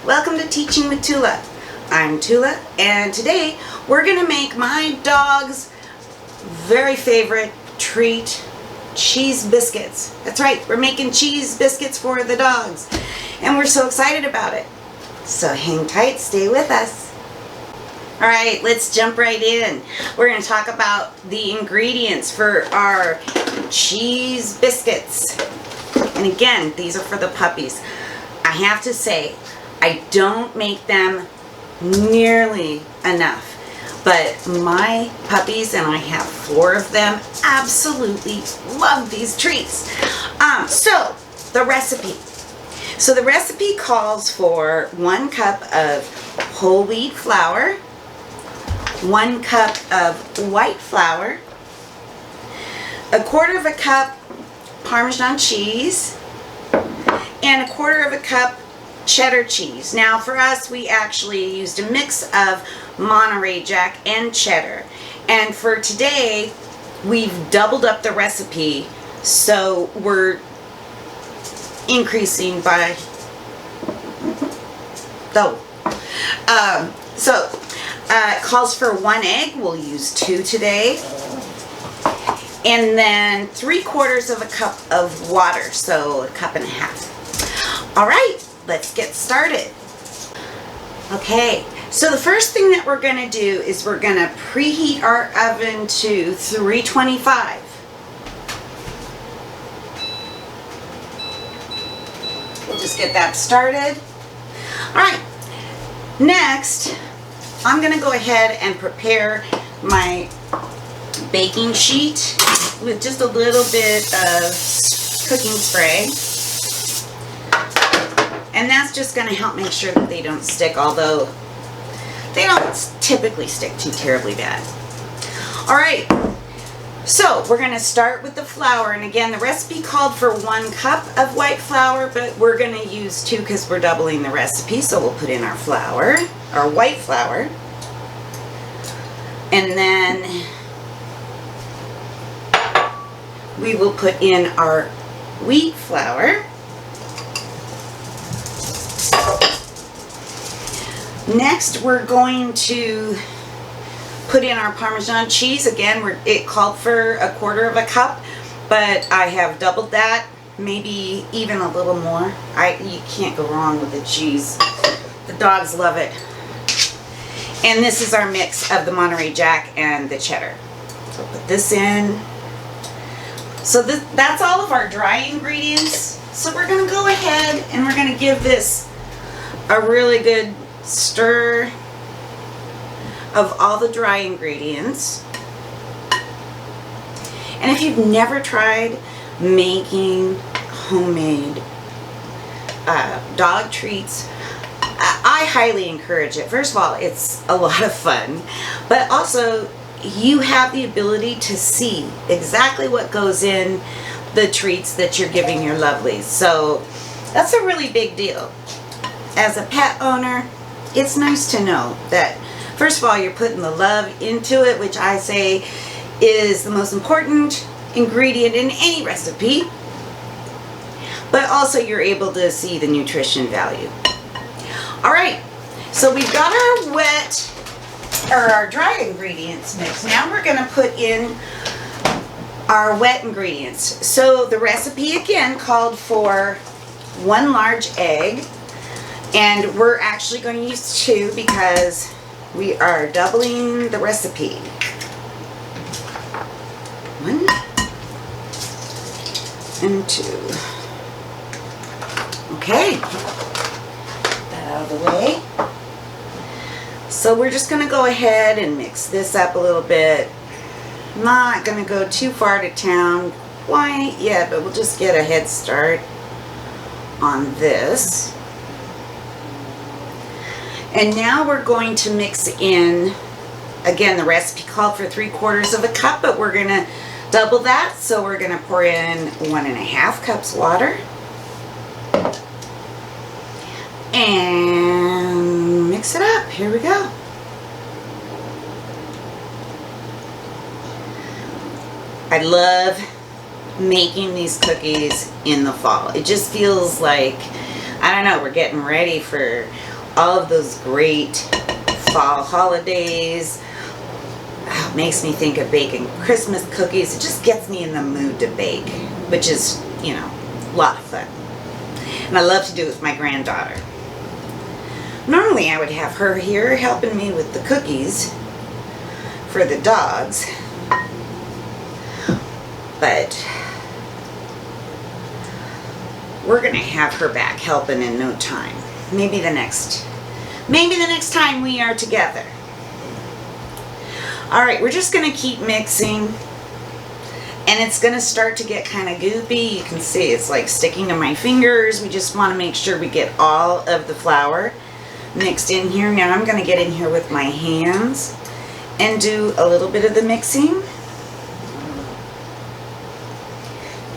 Welcome to Teaching with Tula. I'm Tula, and today we're going to make my dog's very favorite treat, cheese biscuits. That's right, we're making cheese biscuits for the dogs, and we're so excited about it. So hang tight, stay with us. Alright, let's jump right in. We're going to talk about the ingredients for our cheese biscuits. And again, these are for the puppies. I have to say, I don't make them nearly enough. But my puppies, and I have 4 of them, absolutely love these treats. So, the recipe. So the recipe calls for 1 cup of whole wheat flour, 1 cup of white flour, 1/4 cup Parmesan cheese, and 1/4 cup cheddar cheese. Now for us, we actually used a mix of Monterey Jack and cheddar. And for today, we've doubled up the recipe, so we're increasing by double. It calls for 1 egg. We'll use 2 today. And then 3/4 cup of water, so 1.5 cups. All right, let's get started. Okay, so the first thing that we're going to do is we're going to preheat our oven to 325. We'll just get that started. All right, next, I'm going to go ahead and prepare my baking sheet with just a little bit of cooking spray. And that's just going to help make sure that they don't stick, although they don't typically stick too terribly bad. All right, so we're going to start with the flour. And again, the recipe called for 1 cup of white flour, but we're going to use 2 because we're doubling the recipe. So we'll put in our flour, our white flour. And then we will put in our wheat flour. Next, we're going to put in our Parmesan cheese. Again, it called for 1/4 cup, but I have doubled that, maybe even a little more. You can't go wrong with the cheese. The dogs love it. And this is our mix of the Monterey Jack and the cheddar. So I'll put this in. So that's all of our dry ingredients. So we're going to go ahead and we're going to give this a really good stir of all the dry ingredients. And if you've never tried making homemade dog treats, I highly encourage it. First of all, it's a lot of fun, but also you have the ability to see exactly what goes in the treats that you're giving your lovelies. So that's a really big deal. As a pet owner, it's nice to know that, first of all, you're putting the love into it, which I say is the most important ingredient in any recipe, but also you're able to see the nutrition value. All right, so we've got our dry ingredients mixed. Now we're going to put in our wet ingredients. So the recipe again called for 1 large egg, and we're actually going to use 2 because we are doubling the recipe. 1 and 2. Okay, get that out of the way. So we're just going to go ahead and mix this up a little bit. Not going to go too far to town quite yet, but we'll just get a head start on this. And now we're going to mix in, again, the recipe called for 3/4 cup, but we're going to double that. So we're going to pour in 1.5 cups water. And mix it up. Here we go. I love making these cookies in the fall. It just feels like, I don't know, we're getting ready for all of those great fall holidays. Oh, it makes me think of baking Christmas cookies. It just gets me in the mood to bake, which is, you know, a lot of fun. And I love to do it with my granddaughter. Normally I would have her here helping me with the cookies for the dogs, but we're gonna have her back helping in no time. Maybe the next time we are together. All right, we're just gonna keep mixing, and it's gonna start to get kind of goopy. You can see it's like sticking to my fingers. We just want to make sure we get all of the flour mixed in here. Now I'm gonna get in here with my hands and do a little bit of the mixing.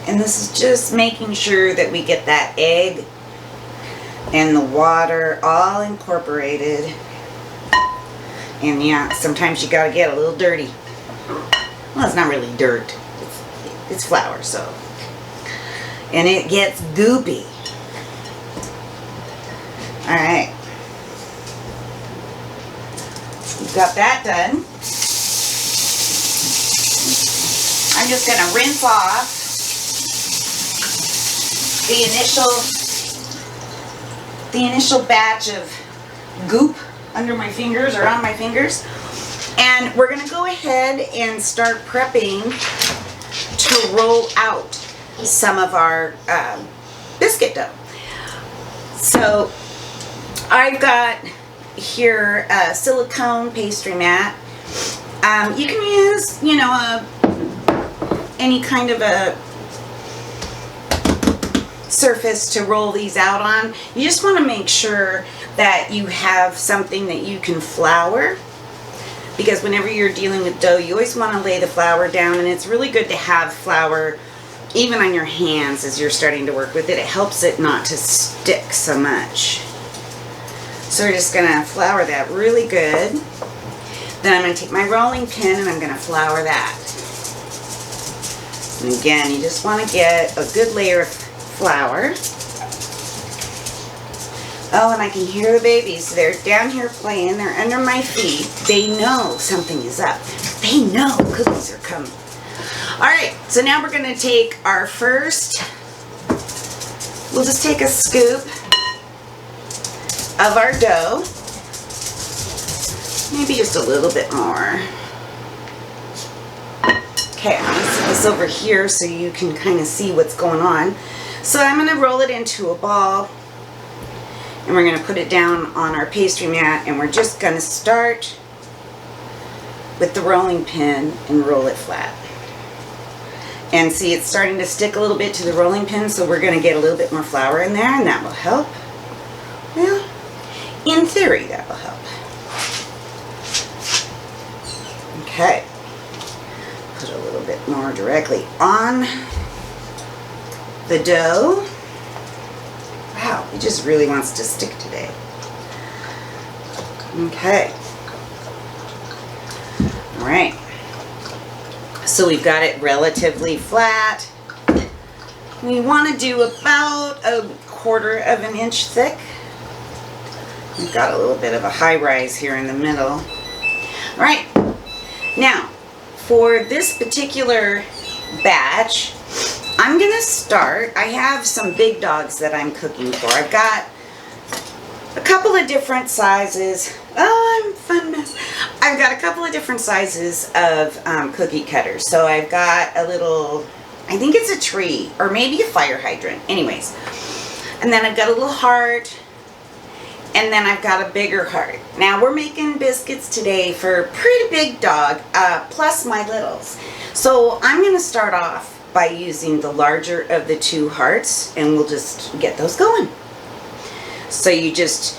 And this is just making sure that we get that egg and the water all incorporated. And yeah, sometimes you gotta get a little dirty. Well, it's not really dirt. It's flour, so. And it gets goopy. Alright. We've got that done. I'm just gonna rinse off the initial batch of goop under my fingers or on my fingers, and we're gonna go ahead and start prepping to roll out some of our biscuit dough. So I've got here a silicone pastry mat. You can use, you know, any kind of a surface to roll these out on. You just want to make sure that you have something that you can flour, because whenever you're dealing with dough, you always want to lay the flour down, and it's really good to have flour even on your hands as you're starting to work with it. It helps it not to stick so much. So we're just going to flour that really good. Then I'm going to take my rolling pin and I'm going to flour that. And again, you just want to get a good layer of flour. Oh, and I can hear the babies. They're down here playing. They're under my feet. They know something is up. They know cookies are coming. All right, so now we're going to take our first, we'll just take a scoop of our dough. Maybe just a little bit more. Okay, I'm going to set this over here so you can kind of see what's going on. So I'm going to roll it into a ball, and we're going to put it down on our pastry mat, and we're just going to start with the rolling pin and roll it flat. And see, it's starting to stick a little bit to the rolling pin, so we're going to get a little bit more flour in there, and that will help. Well, in theory, that will help. Okay. Put a little bit more directly on the dough. Wow, it just really wants to stick today. Okay. All right. So we've got it relatively flat. We want to do about 1/4 of an inch thick. We've got a little bit of a high rise here in the middle. All right. Now, for this particular batch, I'm going to start. I have some big dogs that I'm cooking for. I've got a couple of different sizes. Oh, I'm a fun mess. I've got a couple of different sizes of cookie cutters. So I've got a little, I think it's a tree or maybe a fire hydrant. Anyways. And then I've got a little heart. And then I've got a bigger heart. Now we're making biscuits today for a pretty big dog, plus my littles. So I'm going to start off by using the larger of the two hearts, and we'll just get those going. So you just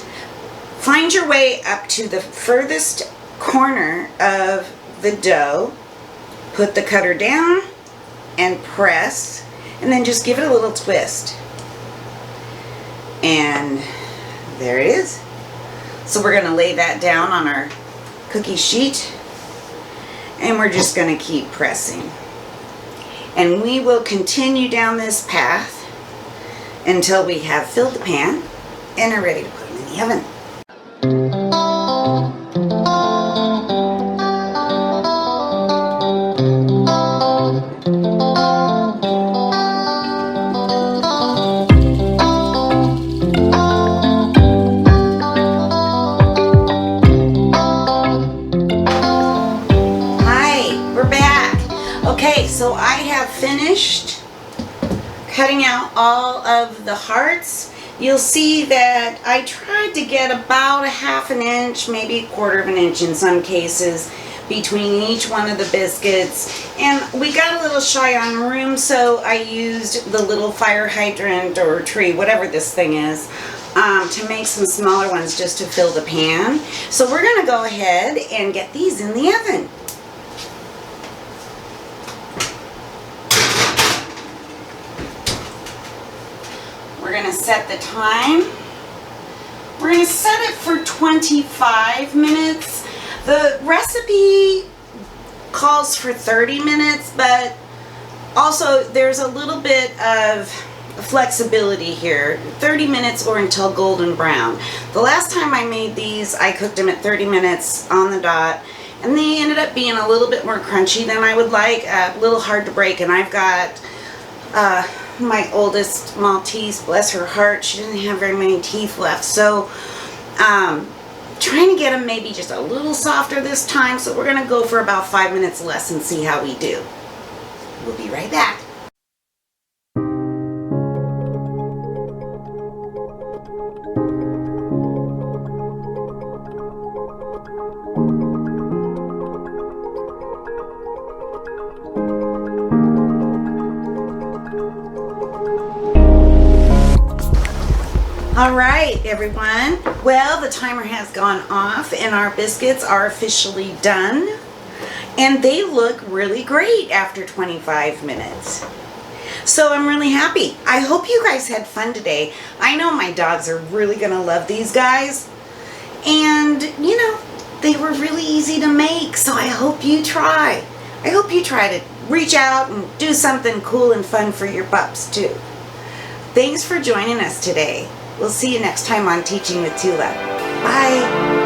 find your way up to the furthest corner of the dough, put the cutter down and press, and then just give it a little twist. And there it is. So we're going to lay that down on our cookie sheet, and we're just going to keep pressing. And we will continue down this path until we have filled the pan and are ready to put them in the oven. finished cutting out all of the hearts, you'll see that I tried to get about a half an inch, maybe a quarter of an inch in some cases, between each one of the biscuits. And we got a little shy on room, so I used the little fire hydrant or tree, whatever this thing is, to make some smaller ones just to fill the pan. So we're gonna go ahead and get these in the oven. We're gonna set the time. We're gonna set it for 25 minutes. The recipe calls for 30 minutes, but also there's a little bit of flexibility here. 30 minutes or until golden brown. The last time I made these, I cooked them at 30 minutes on the dot, and they ended up being a little bit more crunchy than I would like, a little hard to break. And I've got my oldest Maltese, bless her heart, she didn't have very many teeth left, so trying to get them maybe just a little softer this time. So we're gonna go for about 5 minutes less and see how we do. We'll be right back. All right, everyone. Well, the timer has gone off and our biscuits are officially done. And they look really great after 25 minutes. So I'm really happy. I hope you guys had fun today. I know my dogs are really gonna love these guys. And, you know, they were really easy to make, so I hope you try. I hope you try to reach out and do something cool and fun for your pups too. Thanks for joining us today. We'll see you next time on Teaching with Tula. Bye.